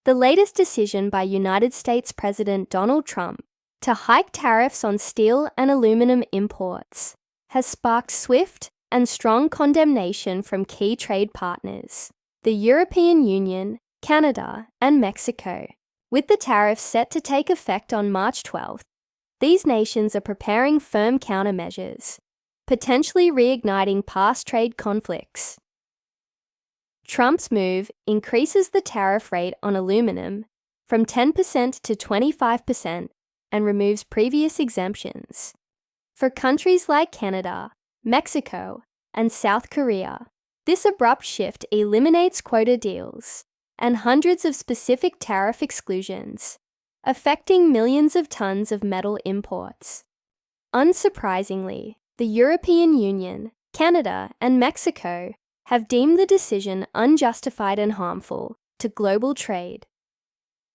The latest decision by United States President Donald Trump to hike tariffs on steel and aluminum imports has sparked swift and strong condemnation from key trade partners, the European Union, Canada, and Mexico. With the tariffs set to take effect on March 12th, these nations are preparing firm countermeasures, potentially reigniting past trade conflicts. Trump's move increases the tariff rate on aluminum from 10% to 25% and removes previous exemptions. For countries like Canada, Mexico, and South Korea, this abrupt shift eliminates quota deals and hundreds of specific tariff exclusions, affecting millions of tons of metal imports. Unsurprisingly, the European Union, Canada, and Mexico have deemed the decision unjustified and harmful to global trade.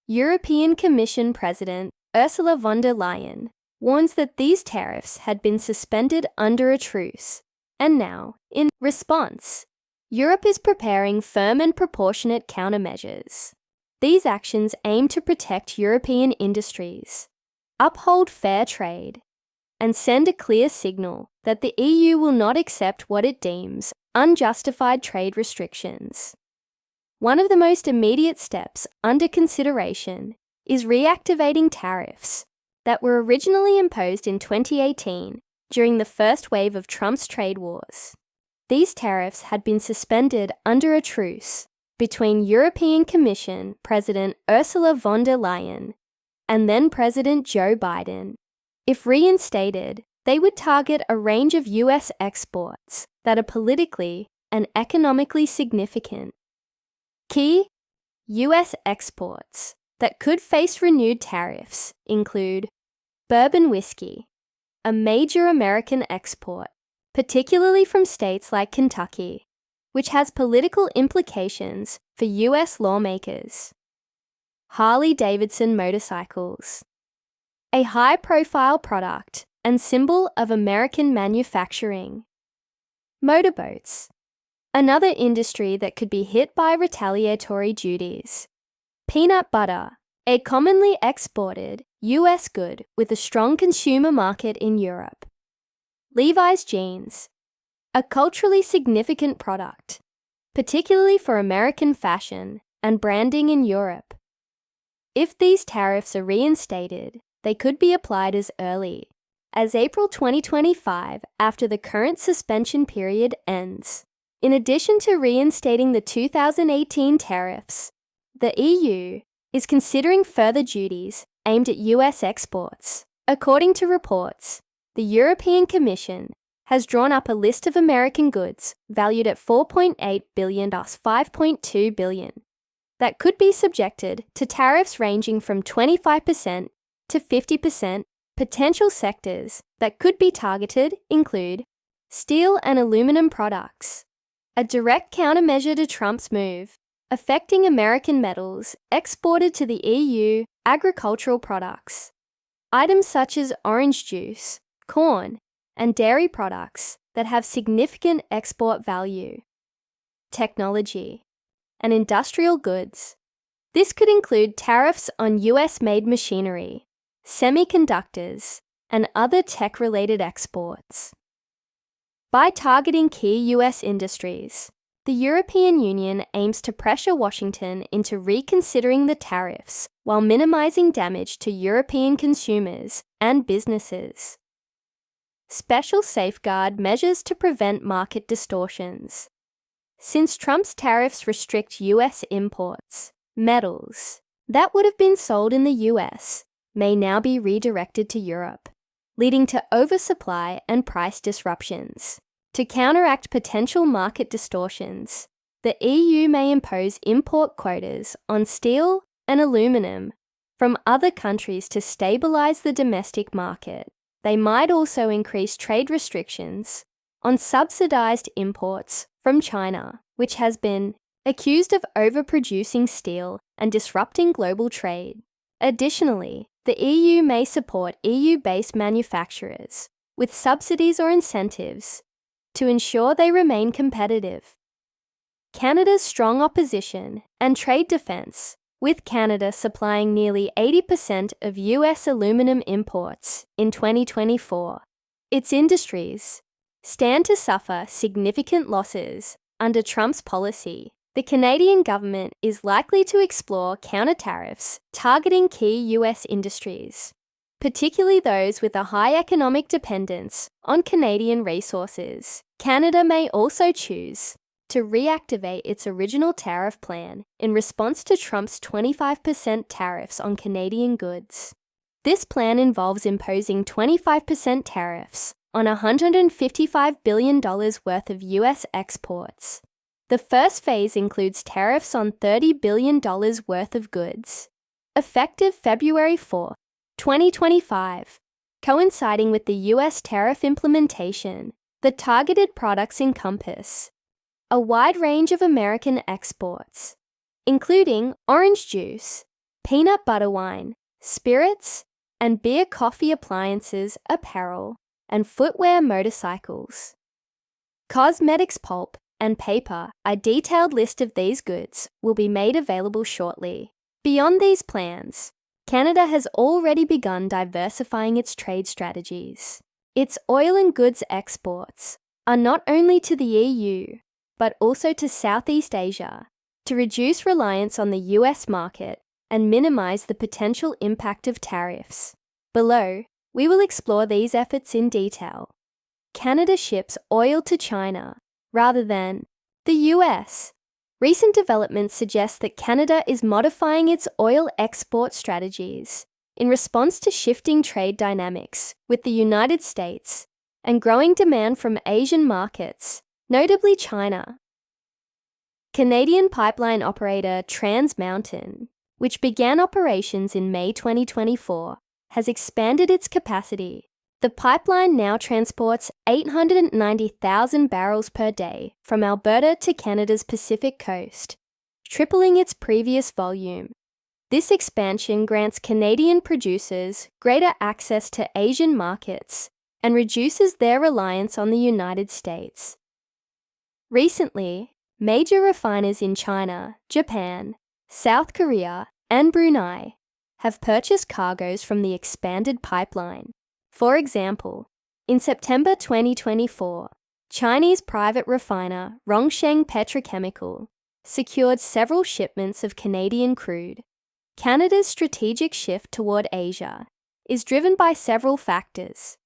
European Commission President Ursula von der Leyen warns that these tariffs had been suspended under a truce, and now, in response, Europe is preparing firm and proportionate countermeasures. These actions aim to protect European industries, uphold fair trade, and send a clear signal that the EU will not accept what it deems unjustified trade restrictions. One of the most immediate steps under consideration is reactivating tariffs that were originally imposed in 2018 during the first wave of Trump's trade wars. These tariffs had been suspended under a truce between European Commission President Ursula von der Leyen and then President Joe Biden. If reinstated, they would target a range of US exports that are politically and economically significant. Key US exports that could face renewed tariffs include bourbon whiskey, a major American export, particularly from states like Kentucky, which has political implications for US lawmakers. Harley-Davidson motorcycles, a high-profile product and symbol of American manufacturing. Motorboats, another industry that could be hit by retaliatory duties. Peanut butter, a commonly exported US good with a strong consumer market in Europe. Levi's jeans, a culturally significant product, particularly for American fashion and branding in Europe. If these tariffs are reinstated, they could be applied as early as April 2025 after the current suspension period ends. In addition to reinstating the 2018 tariffs, the EU is considering further duties aimed at US exports. According to reports, the European Commission has drawn up a list of American goods valued at $4.8 billion to $5.2 billion that could be subjected to tariffs ranging from 25% to 50%. Potential sectors that could be targeted include steel and aluminum products, a direct countermeasure to Trump's move, affecting American metals exported to the EU, agricultural products, items such as orange juice, corn, and dairy products that have significant export value, technology, and industrial goods. This could include tariffs on US-made machinery, semiconductors, and other tech-related exports. By targeting key US industries, the European Union aims to pressure Washington into reconsidering the tariffs while minimizing damage to European consumers and businesses. Special safeguard measures to prevent market distortions. Since Trump's tariffs restrict US imports, metals that would have been sold in the US may now be redirected to Europe, leading to oversupply and price disruptions. To counteract potential market distortions, the EU may impose import quotas on steel and aluminum from other countries to stabilize the domestic market. They might also increase trade restrictions on subsidized imports from China, which has been accused of overproducing steel and disrupting global trade. Additionally, the EU may support EU-based manufacturers with subsidies or incentives to ensure they remain competitive. Canada's strong opposition and trade defense with Canada supplying nearly 80% of US aluminum imports in 2024. Its industries stand to suffer significant losses under Trump's policy. The Canadian government is likely to explore counter-tariffs targeting key US industries, particularly those with a high economic dependence on Canadian resources. Canada may also choose to reactivate its original tariff plan in response to Trump's 25% tariffs on Canadian goods. This plan involves imposing 25% tariffs on $155 billion worth of US exports. The first phase includes tariffs on $30 billion worth of goods, effective February 4, 2025, coinciding with the US tariff implementation. The targeted products encompass a wide range of American exports, including orange juice, peanut butter wine, spirits, and beer, coffee, appliances, apparel, and footwear, motorcycles. Cosmetics, pulp, and paper. A detailed list of these goods will be made available shortly. Beyond these plans, Canada has already begun diversifying its trade strategies. Its oil and goods exports are not only to the EU, but also to Southeast Asia, to reduce reliance on the US market and minimize the potential impact of tariffs. Below, we will explore these efforts in detail. Canada ships oil to China rather than the US. Recent developments suggest that Canada is modifying its oil export strategies in response to shifting trade dynamics with the United States and growing demand from Asian markets, notably China. Canadian pipeline operator Trans Mountain, which began operations in May 2024, has expanded its capacity. The pipeline now transports 890,000 barrels per day from Alberta to Canada's Pacific coast, tripling its previous volume. This expansion grants Canadian producers greater access to Asian markets and reduces their reliance on the United States. Recently, major refiners in China, Japan, South Korea, and Brunei have purchased cargoes from the expanded pipeline. For example, in September 2024, Chinese private refiner Rongsheng Petrochemical secured several shipments of Canadian crude. Canada's strategic shift toward Asia is driven by several factors: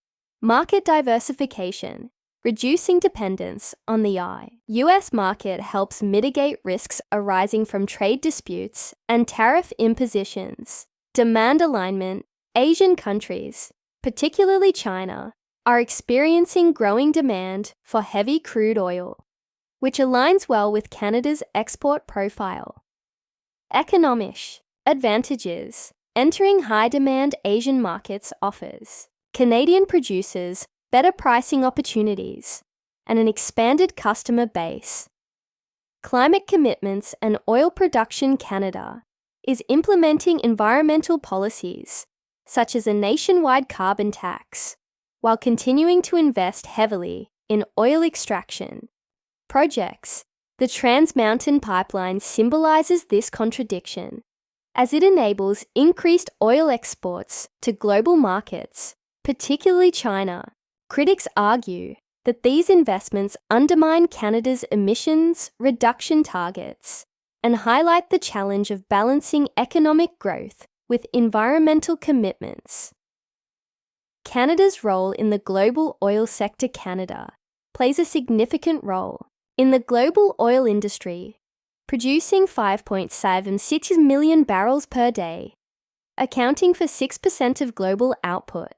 market diversification, reducing dependence on the US market helps mitigate risks arising from trade disputes and tariff impositions. Demand alignment. Asian countries, particularly China, are experiencing growing demand for heavy crude oil, which aligns well with Canada's export profile. Economic advantages. Entering high-demand Asian markets offers Canadian producers better pricing opportunities and an expanded customer base. Climate commitments and oil production. Canada is implementing environmental policies such as a nationwide carbon tax, while continuing to invest heavily in oil extraction projects. The Trans Mountain Pipeline symbolizes this contradiction, as it enables increased oil exports to global markets, particularly China. Critics argue that these investments undermine Canada's emissions reduction targets and highlight the challenge of balancing economic growth with environmental commitments. Canada's role in the global oil sector. Canada plays a significant role in the global oil industry, producing 5.76 million barrels per day, accounting for 6% of global output.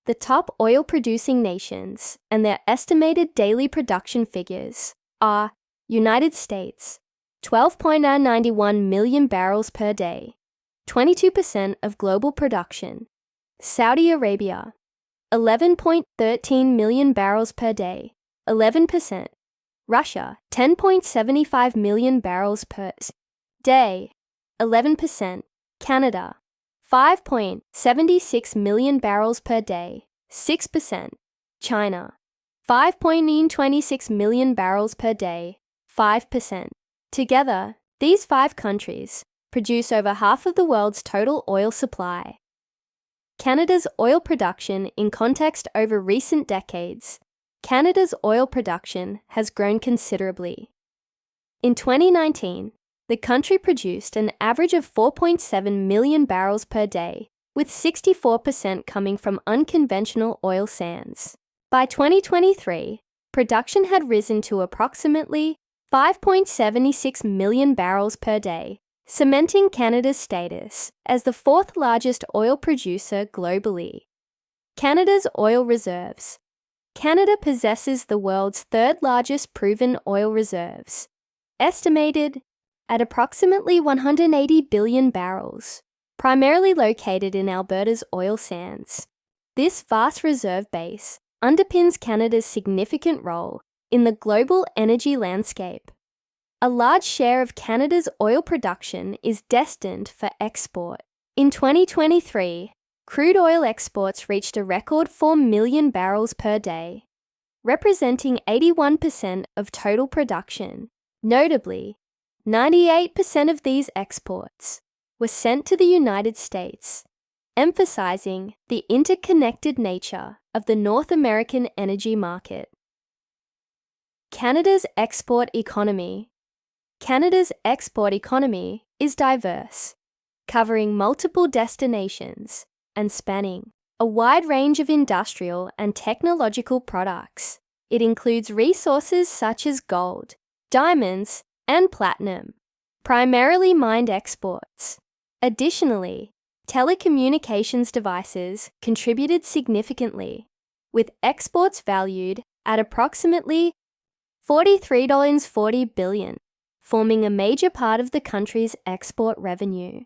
The top oil-producing nations and their estimated daily production figures are United States, 12.91 million barrels per day, 22% of global production. Saudi Arabia, 11.13 million barrels per day, 11%. Russia, 10.75 million barrels per day, 11%. Canada, 5.76 million barrels per day, 6%. China, 5.26 million barrels per day, 5%. Together, these 5 countries produce over half of the world's total oil supply. Canada's oil production in context over recent decades. Canada's oil production has grown considerably. In 2019, the country produced an average of 4.7 million barrels per day, with 64% coming from unconventional oil sands. By 2023, production had risen to approximately 5.76 million barrels per day, cementing Canada's status as the fourth largest oil producer globally. Canada's oil reserves. Canada possesses the world's third largest proven oil reserves, estimated at approximately 180 billion barrels, primarily located in Alberta's oil sands. This vast reserve base underpins Canada's significant role in the global energy landscape. A large share of Canada's oil production is destined for export. In 2023, crude oil exports reached a record 4 million barrels per day, representing 81% of total production. Notably, 98% of these exports were sent to the United States, emphasizing the interconnected nature of the North American energy market. Canada's export economy. Canada's export economy is diverse, covering multiple destinations and spanning a wide range of industrial and technological products. It includes resources such as gold, diamonds, and platinum, primarily mined exports. Additionally, telecommunications devices contributed significantly, with exports valued at approximately $43.40 billion, forming a major part of the country's export revenue.